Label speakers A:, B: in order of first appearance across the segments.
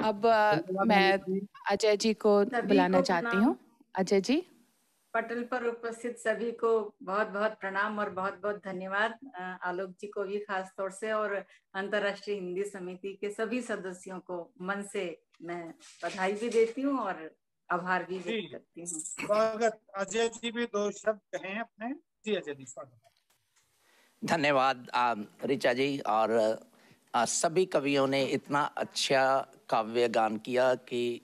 A: अब
B: धन्यवाद
A: मैं
B: मनीष जी।
A: अजय जी को
C: सभी
A: बुलाना
C: को
A: चाहती
C: प्रणाम।
A: हूँ। अजय जी।
C: पटल पर उपस्थित सभी को बहुत बहुत प्रणाम और बहुत बहुत धन्यवाद। आलोक जी को भी खास तौर से, और अंतर्राष्ट्रीय हिंदी समिति के सभी सदस्यों को मन से मैं बधाई भी देती हूँ और आभार भी व्यक्त करती हूँ।
B: स्वागत। अजय जी भी दो शब्द कहें अपने। जी अजय जी, स्वागत।
D: धन्यवाद ऋचा जी। और सभी कवियों ने इतना अच्छा काव्य गान किया कि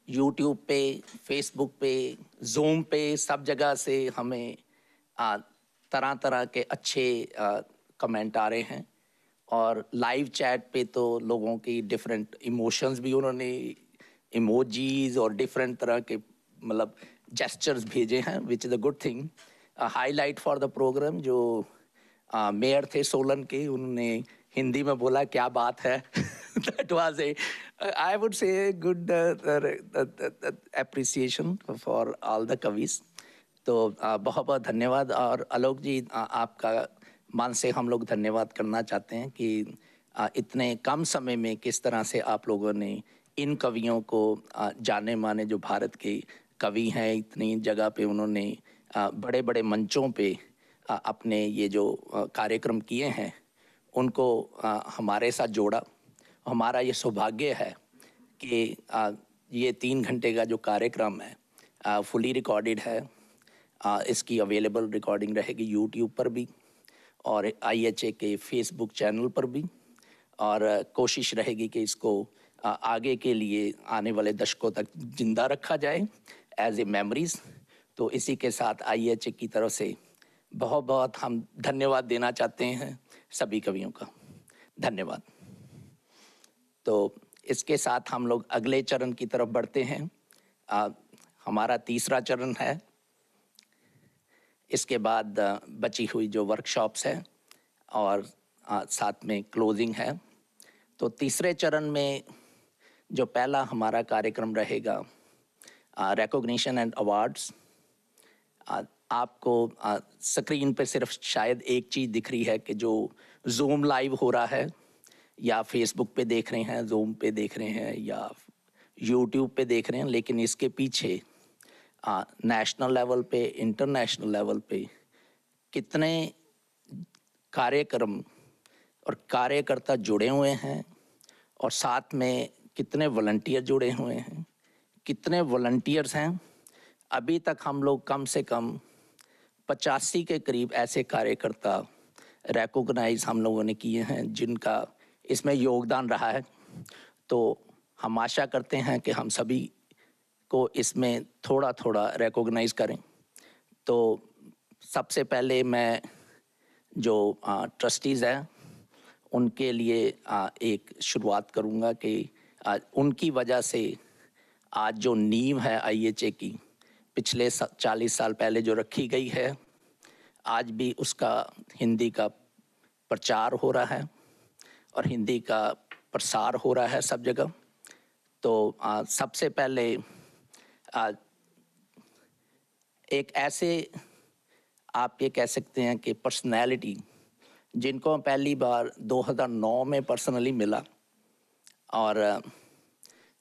D: यूट्यूब पे, फेसबुक पे, जूम पे, सब जगह से हमें तरह तरह के अच्छे कमेंट आ रहे हैं। और लाइव चैट पे तो लोगों की डिफरेंट इमोशंस भी उन्होंने इमोजीज और डिफरेंट तरह के मतलब जेस्चर्स भेजे हैं, which is a good thing. Highlight for the programme जो मेयर थे सोलन के, उन्होंने हिंदी में बोला क्या बात है। That was a I would say good appreciation for all the कवीज। तो बहुत बहुत धन्यवाद। और आलोक जी, आपका मन से हम लोग धन्यवाद करना चाहते हैं कि इतने कम समय में किस तरह से आप लोगों ने इन कवियों को जाने माने जो भारत के कवि हैं, इतनी जगह पे उन्होंने बड़े बड़े मंचों पे अपने ये जो कार्यक्रम किए हैं उनको हमारे साथ जोड़ा। हमारा ये सौभाग्य है कि ये 3 घंटे का जो कार्यक्रम है फुली रिकॉर्डेड है। इसकी अवेलेबल रिकॉर्डिंग रहेगी यूट्यूब पर भी और IHA के फेसबुक चैनल पर भी। और कोशिश रहेगी कि इसको आगे के लिए आने वाले दशकों तक जिंदा रखा जाए एज ए मेमोरीज। तो इसी के साथ IHA की तरफ से बहुत बहुत हम धन्यवाद देना चाहते हैं सभी कवियों का। धन्यवाद। तो इसके साथ हम लोग अगले चरण की तरफ बढ़ते हैं। हमारा तीसरा चरण है। इसके बाद बची हुई जो वर्कशॉप्स हैं और साथ में क्लोजिंग है। तो तीसरे चरण में जो पहला हमारा कार्यक्रम रहेगा रिकॉग्निशन एंड अवार्ड्स। आपको स्क्रीन पे सिर्फ शायद एक चीज़ दिख रही है कि जो जूम लाइव हो रहा है या फेसबुक पे देख रहे हैं, जूम पे देख रहे हैं या यूट्यूब पे देख रहे हैं, लेकिन इसके पीछे नेशनल लेवल पे, इंटरनेशनल लेवल पे कितने कार्यक्रम और कार्यकर्ता जुड़े हुए हैं और साथ में कितने वॉलंटियर जुड़े हुए हैं, कितने वॉलंटियर्स हैं। अभी तक हम लोग कम से कम 85 के करीब ऐसे कार्यकर्ता रिकॉग्नाइज हम लोगों ने किए हैं जिनका इसमें योगदान रहा है। तो हम आशा करते हैं कि हम सभी को इसमें थोड़ा थोड़ा रिकॉग्नाइज करें। तो सबसे पहले मैं जो ट्रस्टीज़ हैं उनके लिए एक शुरुआत करूंगा कि उनकी वजह से आज जो नींव है IHA की पिछले 40 साल पहले जो रखी गई है, आज भी उसका हिंदी का प्रचार हो रहा है और हिंदी का प्रसार हो रहा है सब जगह। तो सबसे पहले एक ऐसे आप ये कह सकते हैं कि पर्सनैलिटी जिनको पहली बार 2009 में पर्सनली मिला और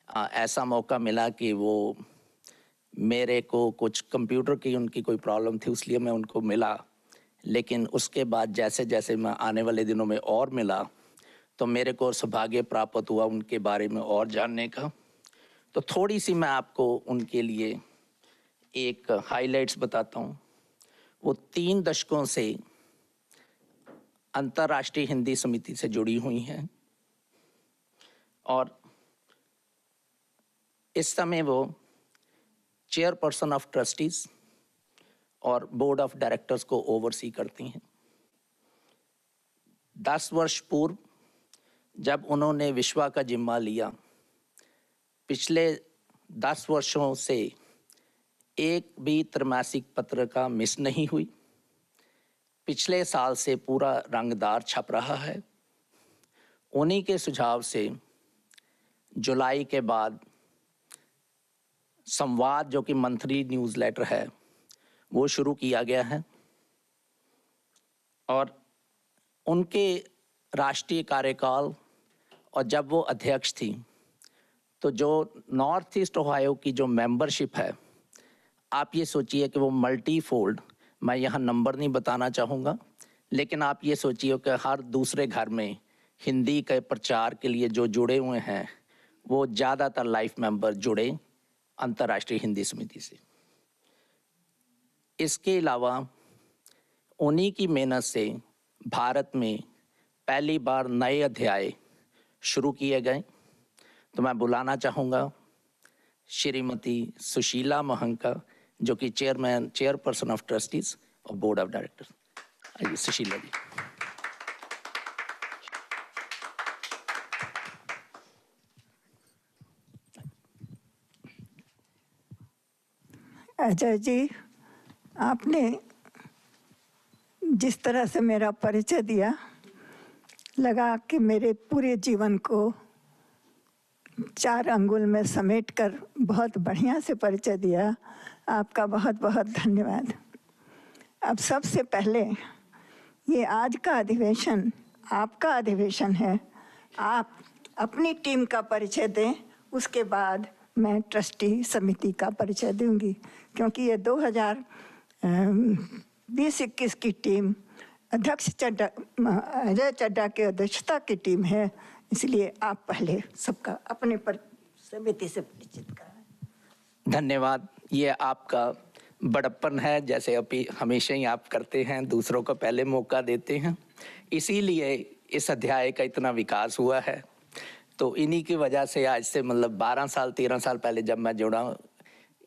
D: ऐसा मौका मिला कि वो मेरे को कुछ कंप्यूटर की उनकी कोई प्रॉब्लम थी, इसलिए मैं उनको मिला। लेकिन उसके बाद जैसे जैसे मैं आने वाले दिनों में और मिला तो मेरे को सौभाग्य प्राप्त हुआ उनके बारे में और जानने का। तो थोड़ी सी मैं आपको उनके लिए एक हाइलाइट्स बताता हूँ। वो 3 दशकों से अंतर्राष्ट्रीय हिंदी समिति से जुड़ी हुई हैं और इस समय वो चेयरपर्सन ऑफ ट्रस्टीज और बोर्ड ऑफ डायरेक्टर्स को ओवरसी करती हैं। 10 वर्ष पूर्व जब उन्होंने विश्वा का जिम्मा लिया, पिछले 10 वर्षों से एक भी त्रैमासिक पत्रिका मिस नहीं हुई। पिछले साल से पूरा रंगदार छप रहा है। उन्हीं के सुझाव से जुलाई के बाद संवाद जो कि मंथली न्यूज़लेटर है वो शुरू किया गया है और उनके राष्ट्रीय कार्यकाल और जब वो अध्यक्ष थी तो जो नॉर्थ ईस्ट ओहायो की जो मेंबरशिप है, आप ये सोचिए कि वो मल्टी फोल्ड, मैं यहाँ नंबर नहीं बताना चाहूँगा, लेकिन आप ये सोचिए कि हर दूसरे घर में हिंदी के प्रचार के लिए जो जुड़े हुए हैं वो ज़्यादातर लाइफ मेंबर जुड़े अंतर्राष्ट्रीय हिंदी समिति से। इसके अलावा उन्हीं की मेहनत से भारत में पहली बार नए अध्याय शुरू किए गए। तो मैं बुलाना चाहूँगा श्रीमती सुशीला महंका, जो कि चेयरपर्सन ऑफ ट्रस्टीज और बोर्ड ऑफ डायरेक्टर्स। आइए सुशीला जी।
A: अजय जी, आपने जिस तरह से मेरा परिचय दिया, लगा कि मेरे पूरे जीवन को 4 अंगुल में समेटकर बहुत बढ़िया से परिचय दिया। आपका बहुत बहुत धन्यवाद। अब सबसे पहले ये आज का अधिवेशन आपका अधिवेशन है। आप अपनी टीम का परिचय दें, उसके बाद मैं ट्रस्टी समिति का परिचय दूंगी, क्योंकि ये 2020-21 की टीम अध्यक्ष अजय चड्ढा की अध्यक्षता की टीम है, इसलिए आप पहले सबका अपने समिति से परिचित कराएं।
D: धन्यवाद। ये आपका बड़प्पन है, जैसे अभी हमेशा ही आप करते हैं, दूसरों को पहले मौका देते हैं, इसीलिए इस अध्याय का इतना विकास हुआ है। तो इन्हीं की वजह से आज से मतलब 12 साल 13 साल पहले जब मैं जुड़ा,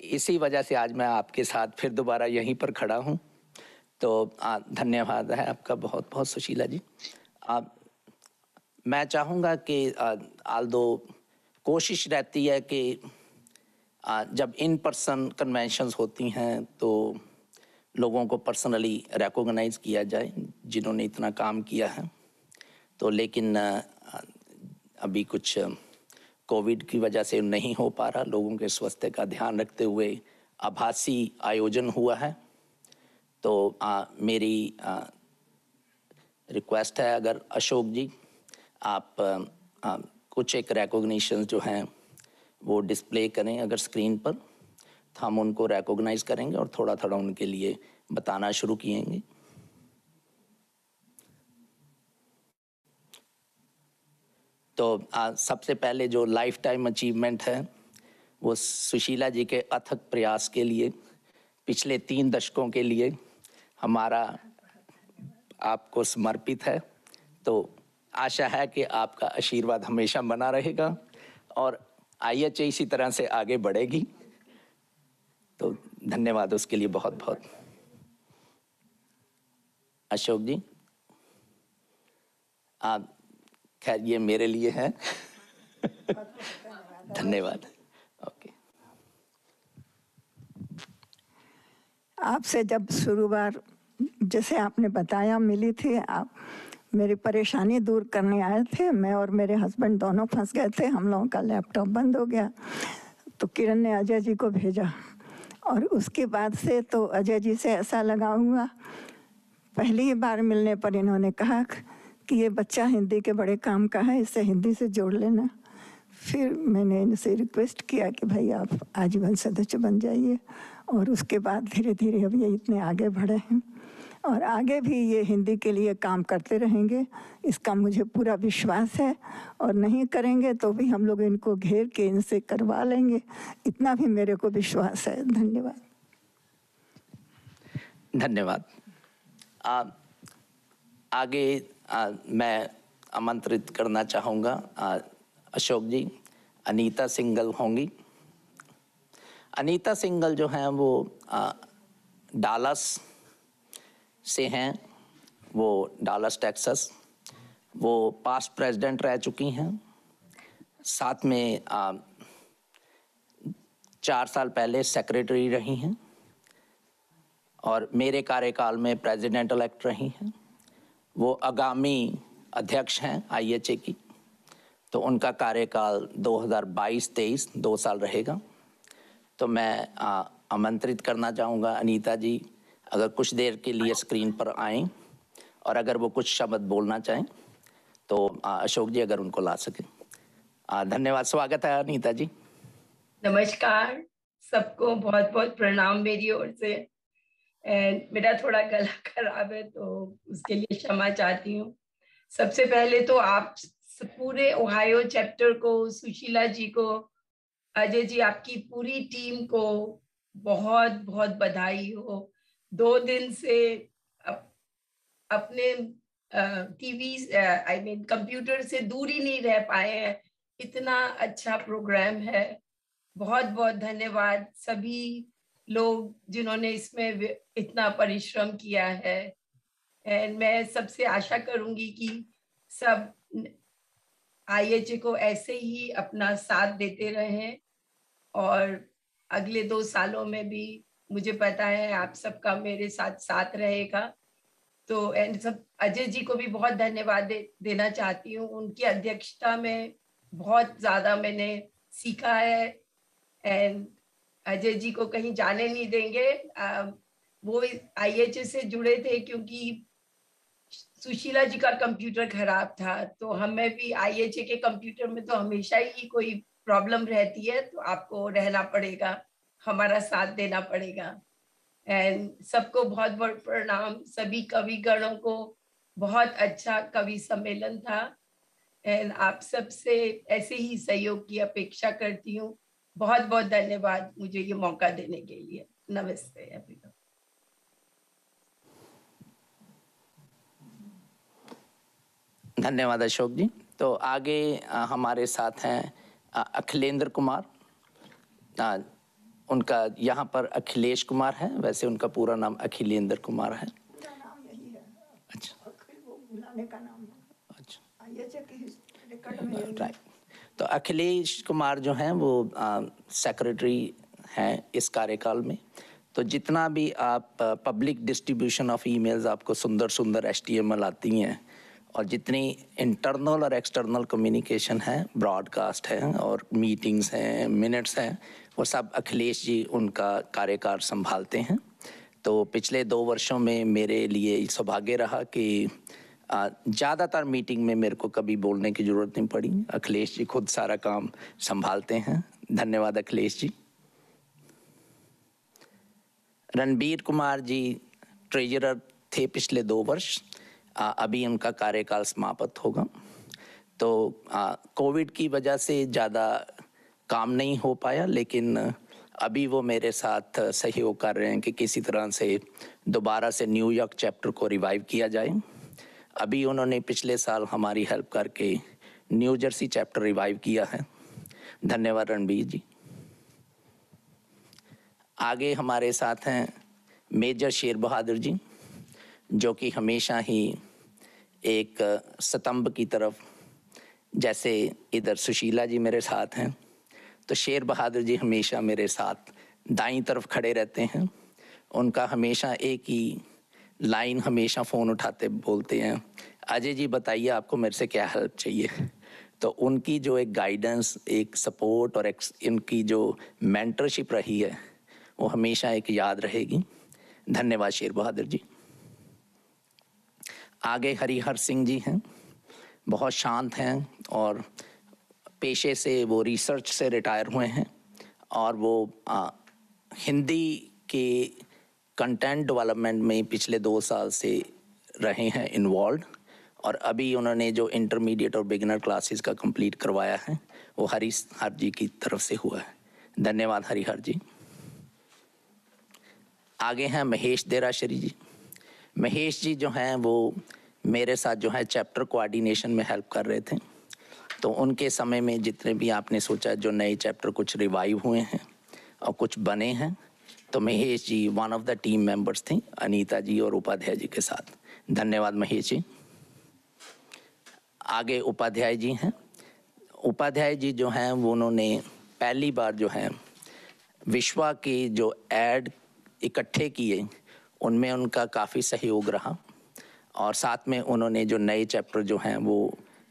D: इसी वजह से आज मैं आपके साथ फिर दोबारा यहीं पर खड़ा हूँ। तो धन्यवाद है आपका बहुत बहुत सुशीला जी। मैं चाहूँगा कि आल्दो कोशिश रहती है कि जब इन पर्सन कन्वेंशंस होती हैं तो लोगों को पर्सनली रिकॉग्नाइज किया जाए जिन्होंने इतना काम किया है। तो लेकिन अभी कुछ कोविड की वजह से नहीं हो पा रहा। लोगों के स्वास्थ्य का ध्यान रखते हुए आभासी आयोजन हुआ है। तो मेरी रिक्वेस्ट है, अगर अशोक जी आप कुछ एक रिकॉग्निशन जो हैं वो डिस्प्ले करें अगर स्क्रीन पर, तो हम उनको रिकॉग्नाइज करेंगे और थोड़ा थोड़ा उनके लिए बताना शुरू किएंगे। तो सबसे पहले जो लाइफ टाइम अचीवमेंट है वो सुशीला जी के अथक प्रयास के लिए पिछले 3 दशकों के लिए हमारा आपको समर्पित है। तो आशा है कि आपका आशीर्वाद हमेशा बना रहेगा और IHA इसी तरह से आगे बढ़ेगी। तो धन्यवाद उसके लिए बहुत बहुत। अशोक जी, आप खैर ये मेरे लिए है। धन्यवाद। ओके।
A: आपसे जब शुरुआत जैसे आपने बताया मिली थी, आप मेरी परेशानी दूर करने आए थे। मैं और मेरे हस्बैंड दोनों फंस गए थे, हम लोगों का लैपटॉप बंद हो गया, तो किरण ने अजय जी को भेजा और उसके बाद से तो अजय जी से ऐसा लगा हुआ। पहली बार मिलने पर इन्होंने कहा कि ये बच्चा हिंदी के बड़े काम का है, इससे हिंदी से जोड़ लेना। फिर मैंने इनसे रिक्वेस्ट किया कि भाई आप आजीवन सदस्य बन जाइए, और उसके बाद धीरे धीरे अब ये इतने आगे बढ़े हैं और आगे भी ये हिंदी के लिए काम करते रहेंगे, इसका मुझे पूरा विश्वास है। और नहीं करेंगे तो भी हम लोग इनको घेर के इनसे करवा लेंगे, इतना भी मेरे को विश्वास है। धन्यवाद।
D: धन्यवाद। आगे मैं आमंत्रित करना चाहूँगा अशोक जी, अनीता सिंगल होंगी। अनीता सिंगल जो हैं वो डालस से हैं, वो डालस टेक्सास। वो पास्ट प्रेसिडेंट रह चुकी हैं, साथ में 4 साल पहले सेक्रेटरी रही हैं और मेरे कार्यकाल में प्रेसिडेंट इलेक्ट रही हैं। वो आगामी अध्यक्ष हैं IHA की, तो उनका कार्यकाल 2022-23 2 साल रहेगा। तो मैं आमंत्रित करना चाहूँगा अनीता जी, अगर कुछ देर के लिए स्क्रीन पर आएं और अगर वो कुछ शब्द बोलना चाहें तो अशोक जी अगर उनको ला सकें। धन्यवाद, स्वागत है अनीता जी।
E: नमस्कार सबको, बहुत बहुत प्रणाम मेरी ओर से। एंड मेरा थोड़ा गला खराब है तो उसके लिए क्षमा चाहती हूँ। सबसे पहले तो आप पूरे ओहायो चैप्टर को, सुशीला जी को, अजय जी, आपकी पूरी टीम को बहुत बहुत बधाई हो। 2 दिन से अपने टीवी आई मीन कंप्यूटर से दूर ही नहीं रह पाए हैं। इतना अच्छा प्रोग्राम है। बहुत बहुत धन्यवाद सभी लोग जिन्होंने इसमें इतना परिश्रम किया है। एंड मैं सबसे आशा करूंगी कि सब IHA को ऐसे ही अपना साथ देते रहें और अगले 2 सालों में भी मुझे पता है आप सबका मेरे साथ साथ रहेगा। तो एंड सब अजय जी को भी बहुत धन्यवाद देना चाहती हूँ। उनकी अध्यक्षता में बहुत ज्यादा मैंने सीखा है। एंड अजय जी को कहीं जाने नहीं देंगे। वो IHA से जुड़े थे क्योंकि सुशीला जी का कंप्यूटर खराब था, तो हमें भी IHA के कंप्यूटर में तो हमेशा ही कोई प्रॉब्लम रहती है, तो आपको रहना पड़ेगा, हमारा साथ देना पड़ेगा। एंड सबको बहुत बहुत प्रणाम। सभी कविगणों को बहुत अच्छा कवि सम्मेलन था। एंड आप सबसे ऐसे ही सहयोग की अपेक्षा करती हूँ। बहुत बहुत धन्यवाद मुझे ये मौका देने के लिए। नमस्ते एवरीवन।
D: धन्यवाद अशोक जी। तो आगे हमारे साथ हैं अखिलेंद्र कुमार। उनका यहाँ पर अखिलेश कुमार है, वैसे उनका पूरा नाम अखिलेंद्र कुमार है।
A: पूरा नाम यही है।
D: अच्छा,
A: अखिल वो बुलाने का नाम है।
D: अच्छा,
A: IHA के रिकॉर्ड में यही है।
D: राइट। तो अखिलेश कुमार जो हैं वो सेक्रेटरी हैं इस कार्यकाल में। तो जितना भी आप पब्लिक डिस्ट्रीब्यूशन ऑफ ईमेल्स आपको सुंदर सुंदर HTML आती हैं, और जितनी इंटरनल और एक्सटर्नल कम्युनिकेशन है, ब्रॉडकास्ट है और मीटिंग्स हैं, मिनट्स हैं, वो सब अखिलेश जी उनका कार्यकाल संभालते हैं। तो पिछले 2 वर्षों में मेरे लिए सौभाग्य रहा कि ज़्यादातर मीटिंग में मेरे को कभी बोलने की ज़रूरत नहीं पड़ी। अखिलेश जी खुद सारा काम संभालते हैं। धन्यवाद अखिलेश जी। रणबीर कुमार जी ट्रेजरर थे पिछले 2 वर्ष। अभी उनका कार्यकाल समाप्त होगा। तो कोविड की वजह से ज़्यादा काम नहीं हो पाया, लेकिन अभी वो मेरे साथ सहयोग कर रहे हैं कि किसी तरह से दोबारा से न्यूयॉर्क चैप्टर को रिवाइव किया जाए। अभी उन्होंने पिछले साल हमारी हेल्प करके न्यू जर्सी चैप्टर रिवाइव किया है। धन्यवाद रणबीर जी। आगे हमारे साथ हैं मेजर शेर बहादुर जी, जो कि हमेशा ही एक स्तंभ की तरफ, जैसे इधर सुशीला जी मेरे साथ हैं, तो शेर बहादुर जी हमेशा मेरे साथ दाईं तरफ खड़े रहते हैं। उनका हमेशा एक ही लाइन हमेशा फ़ोन उठाते बोलते हैं, अजय जी बताइए आपको मेरे से क्या हेल्प चाहिए। तो उनकी जो एक गाइडेंस, एक सपोर्ट और इनकी जो मेंटरशिप रही है, वो हमेशा एक याद रहेगी। धन्यवाद शेर बहादुर जी। आगे हरिहर सिंह जी हैं, बहुत शांत हैं और पेशे से वो रिसर्च से रिटायर हुए हैं, और वो हिंदी के कंटेंट डेवलपमेंट में पिछले 2 साल से रहे हैं इन्वॉल्व, और अभी उन्होंने जो इंटरमीडिएट और बिगिनर क्लासेस का कंप्लीट करवाया है वो हरिहर जी की तरफ से हुआ है। धन्यवाद हरिहर जी। आगे हैं महेश देराशरी जी। महेश जी जो हैं वो मेरे साथ जो है चैप्टर कोऑर्डिनेशन में हेल्प कर रहे थे। तो उनके समय में जितने भी आपने सोचा जो नए चैप्टर कुछ रिवाइव हुए हैं और कुछ बने हैं, तो Mahesh ji one of the team members थे अनीता जी और उपाध्याय जी के साथ। धन्यवाद महेश जी। आगे उपाध्याय जी हैं। उपाध्याय जी जो हैं वो उन्होंने पहली बार जो है विश्वा के जो ऐड इकट्ठे किए उनमें उनका काफ़ी सहयोग रहा, और साथ में उन्होंने जो नए चैप्टर जो हैं वो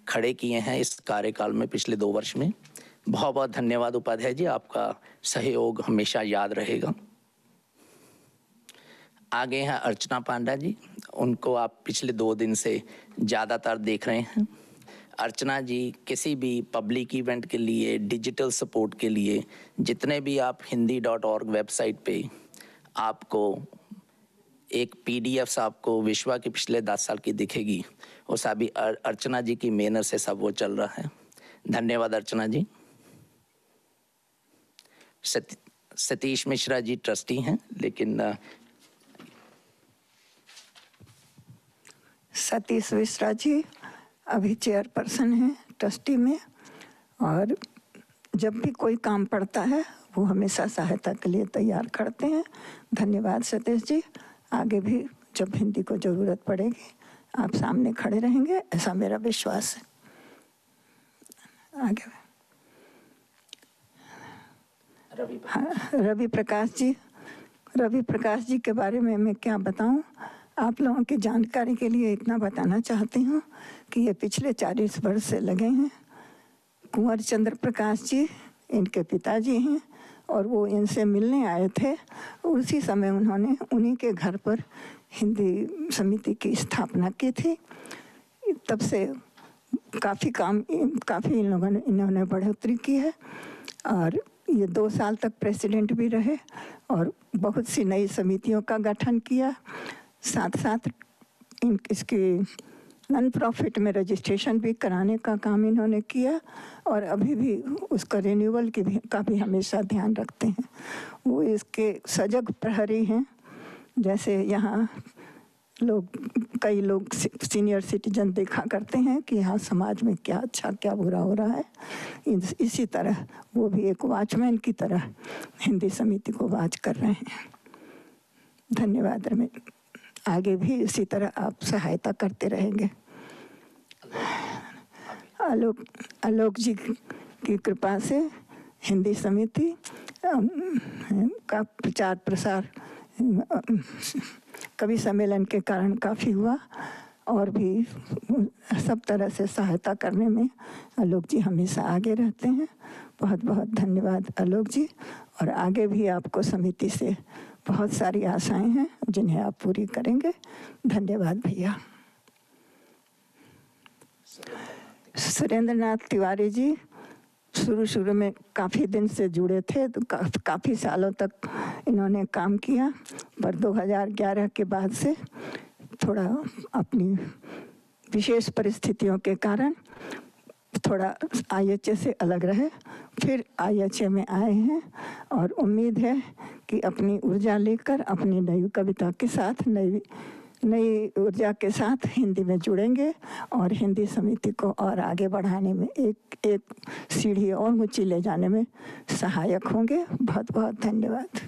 D: खड़े किए हैं इस कार्यकाल में पिछले 2 वर्ष में। बहुत बहुत धन्यवाद उपाध्याय जी, आपका सहयोग हमेशा याद रहेगा। आगे हैं अर्चना पांडा जी। उनको आप पिछले 2 दिन से ज़्यादातर देख रहे हैं। अर्चना जी किसी भी पब्लिक इवेंट के लिए, डिजिटल सपोर्ट के लिए, जितने भी आप hindi.org वेबसाइट पे आपको एक PDF आपको विश्वा की पिछले 10 साल की दिखेगी, वो सभी अर्चना जी की मेहनत से सब वो चल रहा है। धन्यवाद अर्चना जी। सतीश मिश्रा जी ट्रस्टी हैं, लेकिन
A: सतीश मिश्रा जी अभी चेयरपर्सन हैं ट्रस्टी में, और जब भी कोई काम पड़ता है वो हमेशा सहायता के लिए तैयार करते हैं। धन्यवाद सतीश जी। आगे भी जब हिंदी को ज़रूरत पड़ेगी आप सामने खड़े रहेंगे, ऐसा मेरा विश्वास है। आगे रवि प्रकाश जी के बारे में मैं क्या बताऊं। आप लोगों की जानकारी के लिए इतना बताना चाहती हूँ कि ये पिछले 40 वर्ष से लगे हैं। कुंवर चंद्र प्रकाश जी इनके पिताजी हैं, और वो इनसे मिलने आए थे। उसी समय उन्होंने उन्हीं के घर पर हिंदी समिति की स्थापना की थी। तब से काफ़ी इन्होंने बढ़ोतरी की है, और ये 2 साल तक प्रेसिडेंट भी रहे और बहुत सी नई समितियों का गठन किया। साथ साथ इसकी नॉन प्रॉफिट में रजिस्ट्रेशन भी कराने का काम इन्होंने किया, और अभी भी उसका रिन्यूअल का भी हमेशा ध्यान रखते हैं। वो इसके सजग प्रहरी हैं। जैसे यहाँ कई लोग सीनियर सिटीजन देखा करते हैं कि यहाँ समाज में क्या अच्छा क्या बुरा हो रहा है, इसी तरह वो भी एक वॉचमैन की तरह हिंदी समिति को वॉच कर रहे हैं। धन्यवाद। आगे भी इसी तरह आप सहायता करते रहेंगे। आलोक जी की कृपा से हिंदी समिति का प्रचार प्रसार कवि सम्मेलन के कारण काफ़ी हुआ, और भी सब तरह से सहायता करने में आलोक जी हमेशा आगे रहते हैं। बहुत बहुत धन्यवाद आलोक जी। और आगे भी आपको समिति से बहुत सारी आशाएं हैं जिन्हें आप पूरी करेंगे। धन्यवाद भैया। सुरेंद्र नाथ तिवारी जी शुरू में काफ़ी दिन से जुड़े थे, तो काफ़ी सालों तक इन्होंने काम किया, पर 2011 के बाद से थोड़ा अपनी विशेष परिस्थितियों के कारण थोड़ा IHA से अलग रहे, फिर IHA में आए हैं, और उम्मीद है कि अपनी ऊर्जा लेकर अपनी नई कविता के साथ नई ऊर्जा के साथ हिंदी में जुड़ेंगे और हिंदी समिति को और आगे बढ़ाने में एक सीढ़ी और ऊंची ले जाने में सहायक होंगे। बहुत बहुत धन्यवाद।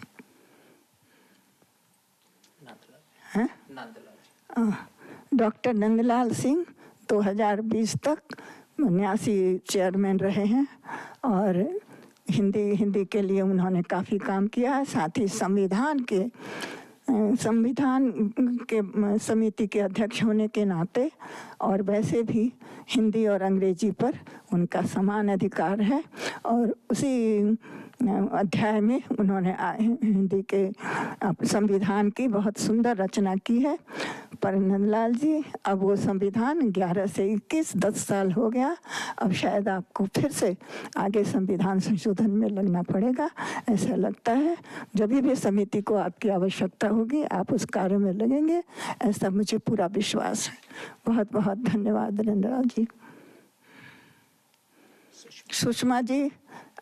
A: डॉक्टर नंदलाल सिंह 2020 तक 79 चेयरमैन रहे हैं, और हिंदी के लिए उन्होंने काफ़ी काम किया है। साथ ही संविधान के समिति के अध्यक्ष होने के नाते, और वैसे भी हिंदी और अंग्रेजी पर उनका समान अधिकार है, और उसी अध्याय में उन्होंने हिंदी के संविधान की बहुत सुंदर रचना की है। पर नंदलाल जी, अब वो संविधान 11 से 21 10 साल हो गया, अब शायद आपको फिर से आगे संविधान संशोधन में लगना पड़ेगा, ऐसा लगता है। जब भी समिति को आपकी आवश्यकता होगी आप उस कार्य में लगेंगे, ऐसा मुझे पूरा विश्वास है। बहुत बहुत धन्यवाद नंदलाल जी। सुषमा जी,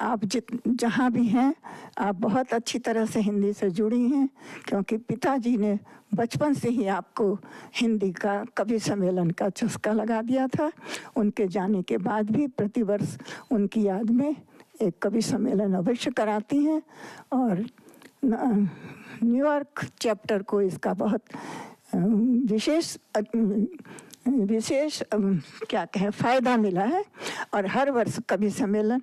A: आप जहाँ भी हैं आप बहुत अच्छी तरह से हिंदी से जुड़ी हैं, क्योंकि पिताजी ने बचपन से ही आपको हिंदी का कवि सम्मेलन का चस्का लगा दिया था। उनके जाने के बाद भी प्रतिवर्ष उनकी याद में एक कवि सम्मेलन अवश्य कराती हैं, और न्यूयॉर्क चैप्टर को इसका बहुत विशेष क्या कहें फ़ायदा मिला है, और हर वर्ष कवि सम्मेलन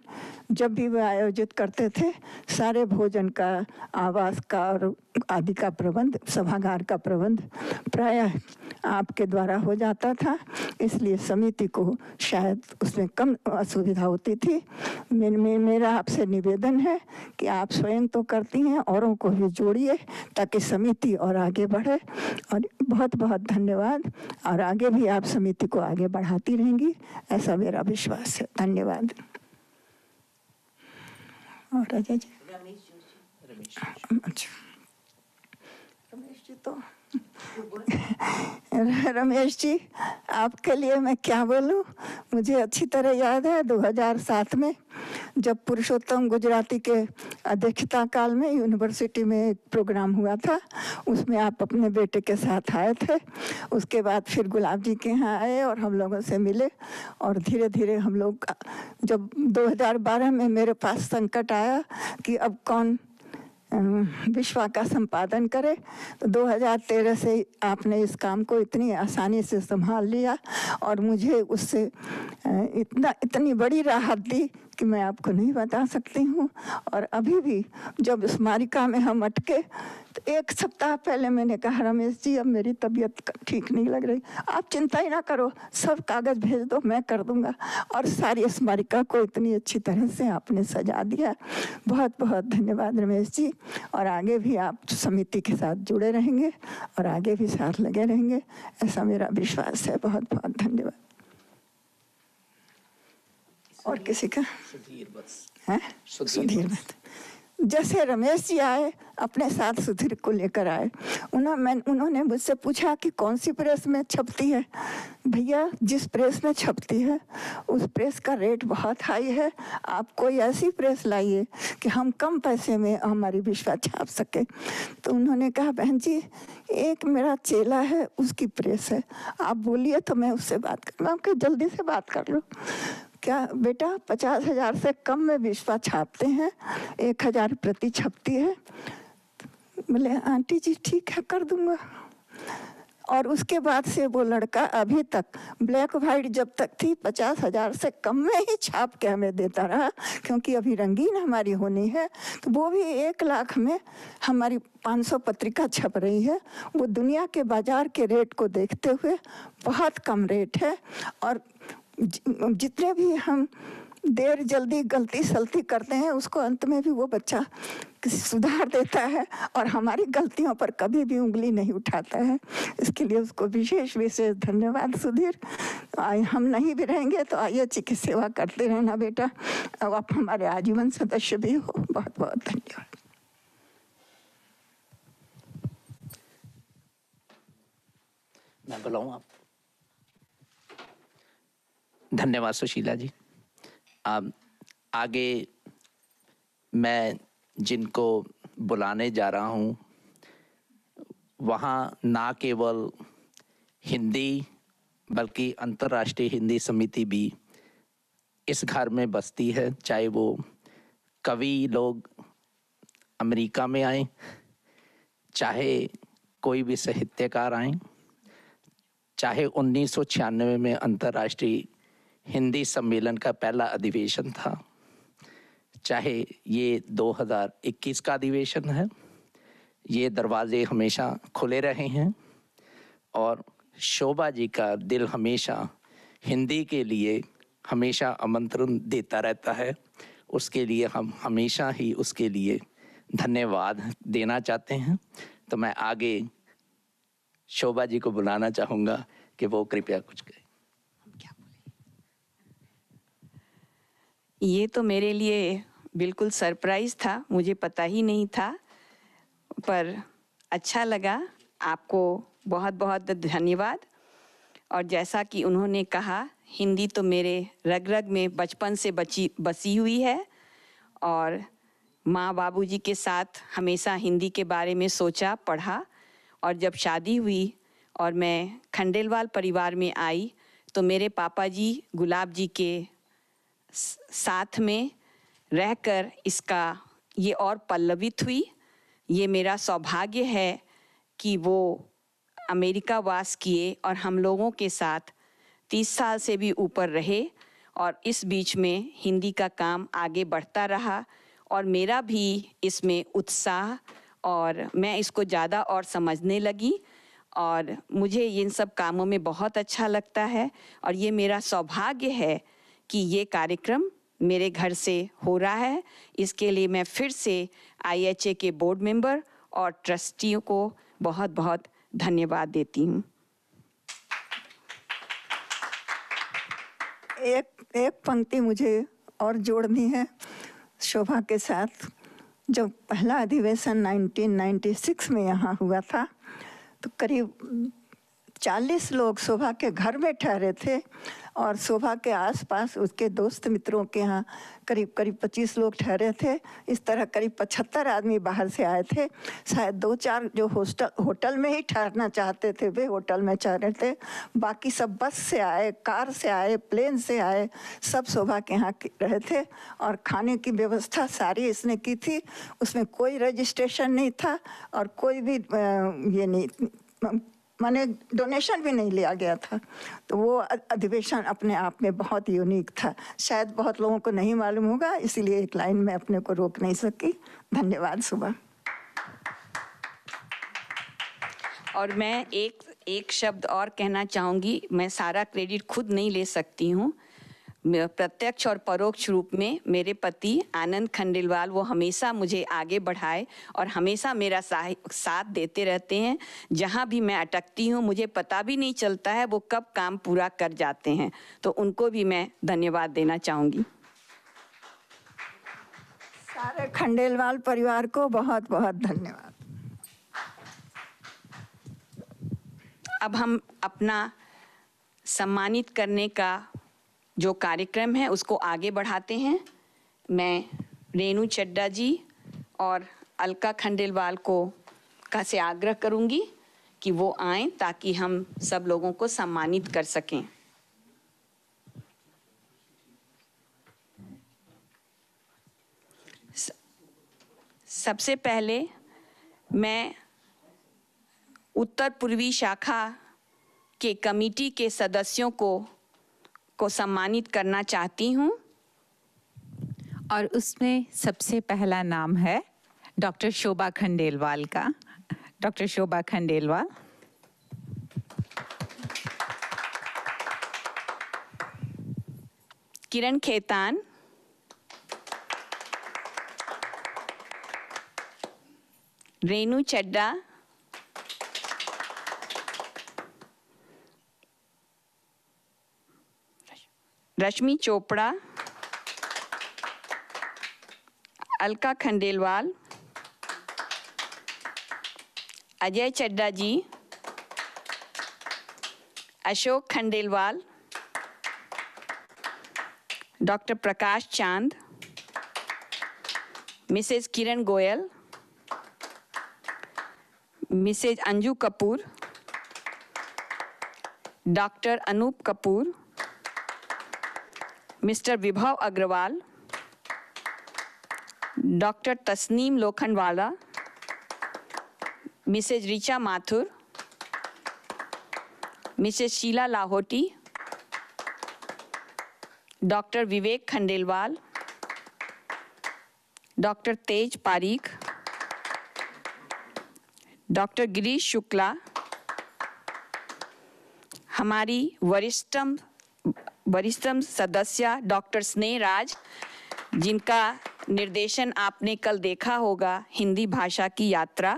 A: जब भी वे आयोजित करते थे, सारे भोजन का, आवास का और आदि का प्रबंध, सभागार का प्रबंध प्रायः आपके द्वारा हो जाता था, इसलिए समिति को शायद उसमें कम असुविधा होती थी। मेरा आपसे निवेदन है कि आप स्वयं तो करती हैं, औरों को भी जोड़िए ताकि समिति और आगे बढ़े। और बहुत बहुत धन्यवाद, और आगे भी आप समिति को आगे बढ़ाती रहेंगी, ऐसा मेरा विश्वास है। धन्यवाद। और अजय जी, अच्छा, रमेश जी तो रमेश जी, आपके लिए मैं क्या बोलूं, मुझे अच्छी तरह याद है 2007 में जब पुरुषोत्तम गुजराती के अध्यक्षता काल में यूनिवर्सिटी में एक प्रोग्राम हुआ था, उसमें आप अपने बेटे के साथ आए थे। उसके बाद फिर गुलाब जी के यहाँ आए और हम लोगों से मिले, और धीरे धीरे हम लोग, जब 2012 में मेरे पास संकट आया कि अब कौन विश्वा का संपादन करे, तो 2013 से आपने इस काम को इतनी आसानी से संभाल लिया और मुझे उससे इतनी बड़ी राहत दी कि मैं आपको नहीं बता सकती हूँ। और अभी भी जब स्मारिका में हम अटके तो एक सप्ताह पहले मैंने कहा, रमेश जी अब मेरी तबीयत ठीक नहीं लग रही, आप चिंता ही ना करो, सब कागज भेज दो, मैं कर दूंगा। और सारी स्मारिका को इतनी अच्छी तरह से आपने सजा दिया। बहुत बहुत धन्यवाद रमेश जी, और आगे भी आप समिति के साथ जुड़े रहेंगे और आगे भी साथ लगे रहेंगे, ऐसा मेरा विश्वास है। बहुत बहुत धन्यवाद। और किसी का?
D: सुधीर बस
A: है? सुधीर बस। जैसे रमेश जी आए, अपने साथ सुधीर को लेकर आए, उन्होंने मुझसे पूछा कि कौन सी प्रेस में छपती है। भैया, जिस प्रेस में छपती है उस प्रेस का रेट बहुत हाई है, आप कोई ऐसी प्रेस लाइए कि हम कम पैसे में हमारी विश्वा छाप सके। तो उन्होंने कहा, बहन जी एक मेरा चेला है, उसकी प्रेस है, आप बोलिए तो मैं उससे बात कर। मैं आपके जल्दी से बात कर लो। क्या बेटा, 50,000 से कम में विश्वा छापते हैं, 1,000 प्रति छपती है। बोले आंटी जी ठीक है, कर दूंगा। और उसके बाद से वो लड़का अभी तक ब्लैक वाइट जब तक थी 50,000 से कम में ही छाप के हमें देता रहा, क्योंकि अभी रंगीन हमारी होनी है, तो वो भी 1 लाख में हमारी 500 पत्रिका छप रही है। वो दुनिया के बाजार के रेट को देखते हुए बहुत कम रेट है। और जितने भी हम देर जल्दी गलती सलती करते हैं, उसको अंत में भी वो बच्चा सुधार देता है और हमारी गलतियों पर कभी भी उंगली नहीं उठाता है। इसके लिए उसको विशेष विशेष धन्यवाद सुधीर। हम नहीं भी रहेंगे तो IH की सेवा करते रहना बेटा, अब आप हमारे आजीवन सदस्य भी हो। बहुत बहुत धन्यवाद।
D: मैं बुलाऊं आप? धन्यवाद सुशीला जी। आगे मैं जिनको बुलाने जा रहा हूँ, वहाँ ना केवल हिंदी बल्कि अंतर्राष्ट्रीय हिंदी समिति भी इस घर में बसती है। चाहे वो कवि लोग अमेरिका में आए, चाहे कोई भी साहित्यकार आए, चाहे 1996 में अंतर्राष्ट्रीय हिंदी सम्मेलन का पहला अधिवेशन था, चाहे ये 2021 का अधिवेशन है, ये दरवाजे हमेशा खुले रहे हैं और शोभा जी का दिल हमेशा हिंदी के लिए हमेशा आमंत्रण देता रहता है। उसके लिए हम हमेशा ही उसके लिए धन्यवाद देना चाहते हैं। तो मैं आगे शोभा जी को बुलाना चाहूँगा कि वो कृपया कुछ कहें।
F: ये तो मेरे लिए बिल्कुल सरप्राइज था, मुझे पता ही नहीं था, पर अच्छा लगा। आपको बहुत बहुत धन्यवाद। और जैसा कि उन्होंने कहा, हिंदी तो मेरे रग रग में बचपन से बसी हुई है और माँ बाबूजी के साथ हमेशा हिंदी के बारे में सोचा, पढ़ा। और जब शादी हुई और मैं खंडेलवाल परिवार में आई तो मेरे पापा जी गुलाब जी के साथ में रहकर इसका ये और पल्लवित हुई। ये मेरा सौभाग्य है कि वो अमेरिका वास किए और हम लोगों के साथ 30 साल से भी ऊपर रहे और इस बीच में हिंदी का काम आगे बढ़ता रहा और मेरा भी इसमें उत्साह और मैं इसको ज़्यादा और समझने लगी और मुझे इन सब कामों में बहुत अच्छा लगता है और ये मेरा सौभाग्य है कि ये कार्यक्रम मेरे घर से हो रहा है। इसके लिए मैं फिर से IHA के बोर्ड मेंबर और ट्रस्टियों को बहुत बहुत धन्यवाद देती हूँ।
A: एक पंक्ति मुझे और जोड़नी है शोभा के साथ। जब पहला अधिवेशन 1996 में यहाँ हुआ था तो करीब 40 लोग शोभा के घर में ठहरे थे और शोभा के आसपास उसके दोस्त मित्रों के यहाँ करीब 25 लोग ठहरे थे। इस तरह करीब 75 आदमी बाहर से आए थे। शायद 2-4 जो होटल में ही ठहरना चाहते थे वे होटल में ठहरे थे, बाकी सब बस से आए, कार से आए, प्लेन से आए, सब शोभा के यहाँ रहे थे और खाने की व्यवस्था सारी इसने की थी। उसमें कोई रजिस्ट्रेशन नहीं था और कोई भी ये नहीं माने डोनेशन भी नहीं लिया गया था। तो वो अधिवेशन अपने आप में बहुत यूनिक था। शायद बहुत लोगों को नहीं मालूम होगा, इसीलिए एक लाइन में अपने को रोक नहीं सकी। धन्यवाद सुबह।
F: और मैं एक शब्द और कहना चाहूँगी। मैं सारा क्रेडिट खुद नहीं ले सकती हूँ। प्रत्यक्ष और परोक्ष रूप में मेरे पति आनंद खंडेलवाल वो हमेशा मुझे आगे बढ़ाए और हमेशा मेरा साथ देते रहते हैं। जहाँ भी मैं अटकती हूँ मुझे पता भी नहीं चलता है वो कब काम पूरा कर जाते हैं, तो उनको भी मैं धन्यवाद देना चाहूँगी।
A: सारे खंडेलवाल परिवार को बहुत बहुत धन्यवाद।
F: अब हम अपना सम्मानित करने का जो कार्यक्रम है उसको आगे बढ़ाते हैं। मैं रेणु चड्डा जी और अलका खंडेलवाल का से आग्रह करूंगी कि वो आएं ताकि हम सब लोगों को सम्मानित कर सकें। सबसे पहले मैं उत्तर पूर्वी शाखा के कमेटी के सदस्यों को सम्मानित करना चाहती हूं
G: और उसमें सबसे पहला नाम है डॉक्टर शोभा खंडेलवाल का। Doctor Shobha Khandelwal.
F: Kiran Khetan, Renu Chadda, Rashmi Chopra, Alka Khandelwal, Ajay Chadda ji, Ashok Khandelwal, doctor Prakash Chand, Mrs Kiran Goyal, Mrs Anju Kapoor, doctor Anoop Kapoor, Mr Vibhav Agarwal, doctor Tasneem Lokhandwala, Mrs Richa Mathur, Mrs Sheela Lahoti, doctor Vivek Khandelwal, doctor Tej Parikh, doctor Girish Shukla, हमारी वरिष्ठतम सदस्य डॉक्टर स्नेह राज, जिनका निर्देशन आपने कल देखा होगा, हिंदी भाषा की यात्रा,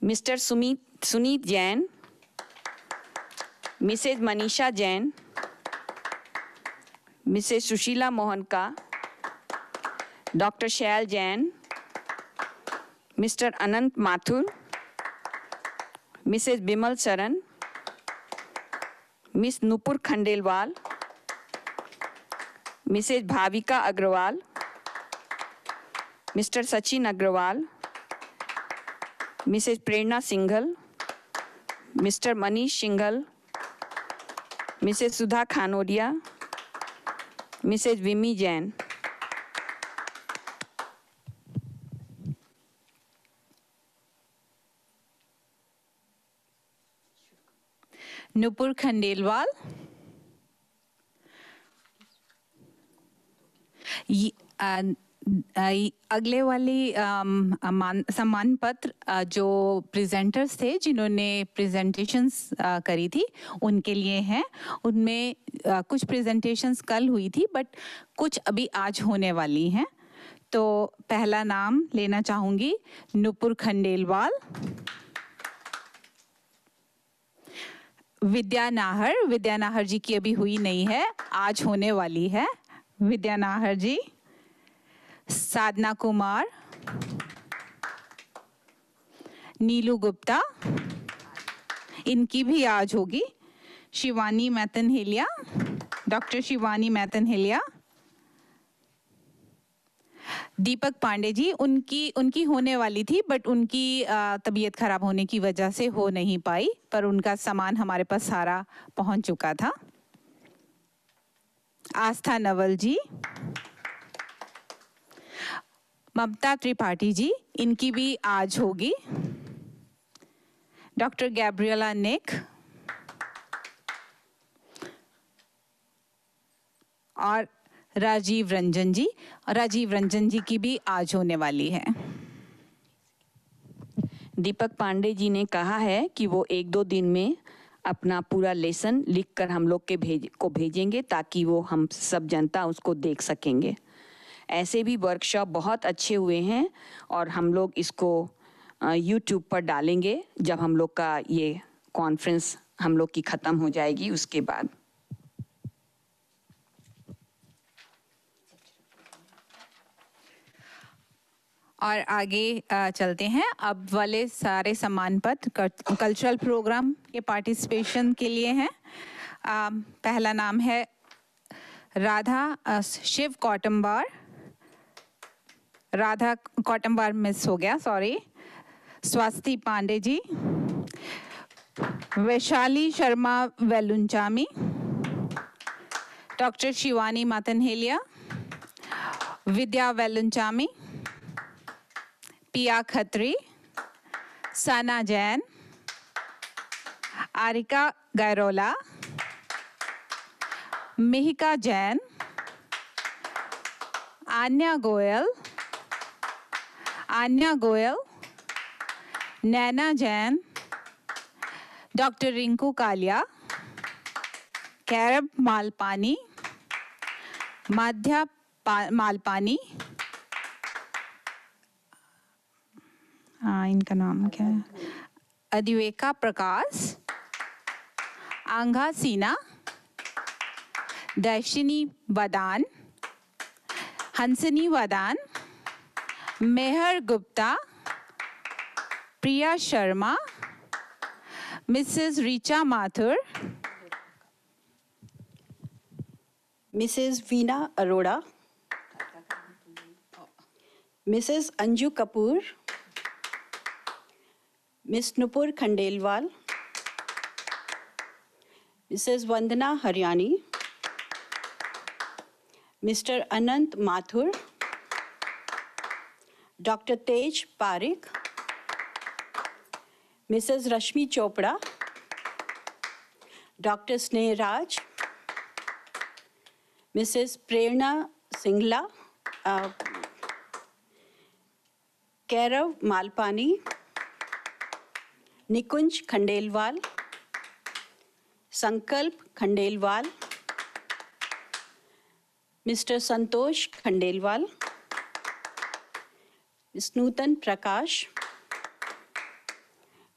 F: Mr Sunit Jain, Mrs Manisha Jain, Mrs Sushila Mohanka, doctor Shail Jain, Mr Anant Mathur, Mrs Bimal Saran, Miss Nupur Khandelwal, Mrs Bhavika Agarwal, Mr Sachin Agarwal, Mrs Prerna Singhal, Mr Manish Singhal, Mrs Sudha Khanoria, Mrs Vimi Jain.
G: Nupur Khandelwal, अगले वाली सम्मान पत्र जो प्रेजेंटर्स थे जिन्होंने प्रेजेंटेशंस करी थी उनके लिए हैं। उनमें कुछ प्रेजेंटेशंस कल हुई थी बट कुछ अभी आज होने वाली हैं। तो पहला नाम लेना चाहूँगी नुपुर खंडेलवाल। विद्या नाहर जी की अभी हुई नहीं है, आज होने वाली है। विद्या नाहर जी। साधना कुमार, नीलू गुप्ता, इनकी भी आज होगी। शिवानी मैतनहेलिया, डॉक्टर शिवानी मैतनहेलिया। दीपक पांडे जी, उनकी होने वाली थी बट उनकी तबीयत खराब होने की वजह से हो नहीं पाई, पर उनका सामान हमारे पास सारा पहुंच चुका था। आस्था नवल जी, ममता त्रिपाठी जी, इनकी भी आज होगी। डॉक्टर गैब्रिएला निक और राजीव रंजन जी की भी आज होने वाली है।
F: दीपक पांडे जी ने कहा है कि वो 1-2 दिन में अपना पूरा लेसन लिखकर हम लोग को भेजेंगे ताकि वो हम सब जनता उसको देख सकेंगे। ऐसे भी वर्कशॉप बहुत अच्छे हुए हैं और हम लोग इसको YouTube पर डालेंगे जब हम लोग का ये कॉन्फ्रेंस हम लोग की ख़त्म हो जाएगी उसके बाद।
G: और आगे चलते हैं। अब वाले सारे सम्मान पत्र कल्चरल प्रोग्राम के पार्टिसिपेशन के लिए हैं। पहला नाम है शिव कौटम्बार मिस हो गया, sorry. Swati Pandey ji, Vaishali Sharma Velunchami, doctor Shivani Matanhelia, Vidya Velunchami, Piya Khatri, Sana Jain, Aarika Gairola, Mihika Jain, Anya Goyal, Naina Jain, doctor Rinku Kalia, Kairab Malpani, Madhya Malpani, इनका नाम क्या है, Adhiveka Prakash, Angha Seena, Daishini Vadan, Hansni Vadan, Meher Gupta, Priya Sharma, Mrs Richa Mathur,
H: Mrs Veena Arora, Mrs Anju Kapoor, Miss Nupur Khandelwal, Mrs Vandana Hariyani, Mr Anant Mathur, doctor तेज पारिक, मिसेस रश्मि चोपड़ा, डॉक्टर स्नेहराज, मिसेस प्रेरणा सिंगला, कैरव मालपानी, निकुंज खंडेलवाल, संकल्प खंडेलवाल, मिस्टर संतोष खंडेलवाल, मिस नूतन प्रकाश,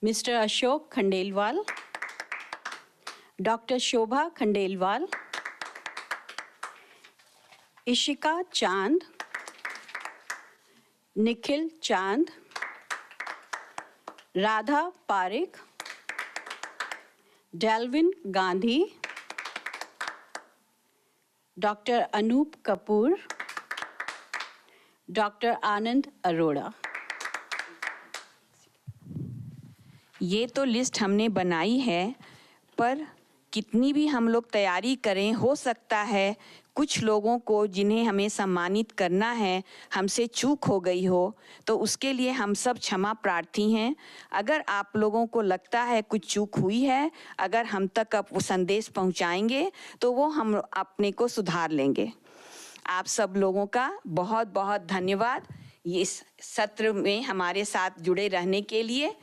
H: मिस्टर अशोक खंडेलवाल, डॉक्टर शोभा खंडेलवाल, इशिका चांद, निखिल चांद, राधा पारिक, डेल्विन गांधी, डॉक्टर अनूप कपूर, डॉक्टर आनंद अरोड़ा।
F: ये तो लिस्ट हमने बनाई है, पर कितनी भी हम लोग तैयारी करें, हो सकता है कुछ लोगों को जिन्हें हमें सम्मानित करना है हमसे चूक हो गई हो, तो उसके लिए हम सब क्षमा प्रार्थी हैं। अगर आप लोगों को लगता है कुछ चूक हुई है, अगर हम तक आप वो संदेश पहुंचाएंगे तो वो हम अपने को सुधार लेंगे। आप सब लोगों का बहुत बहुत धन्यवाद इस सत्र में हमारे साथ जुड़े रहने के लिए।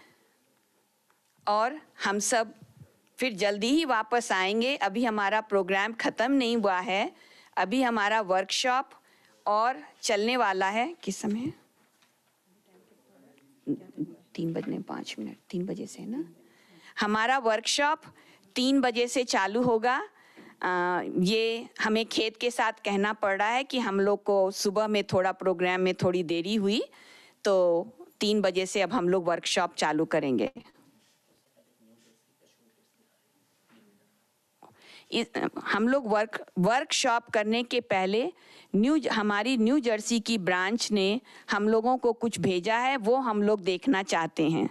F: और हम सब फिर जल्दी ही वापस आएंगे। अभी हमारा प्रोग्राम ख़त्म नहीं हुआ है, अभी हमारा वर्कशॉप और चलने वाला है। किस समय? 3:05, 3 बजे से ना हमारा वर्कशॉप 3 बजे से चालू होगा। ये हमें खेत के साथ कहना पड़ रहा है कि हम लोग को सुबह में थोड़ा प्रोग्राम में थोड़ी देरी हुई, तो 3 बजे से अब हम लोग वर्कशॉप चालू करेंगे। हम लोग वर्कशॉप करने के पहले हमारी न्यू जर्सी की ब्रांच ने हम लोगों को कुछ भेजा है, वो हम लोग देखना चाहते हैं।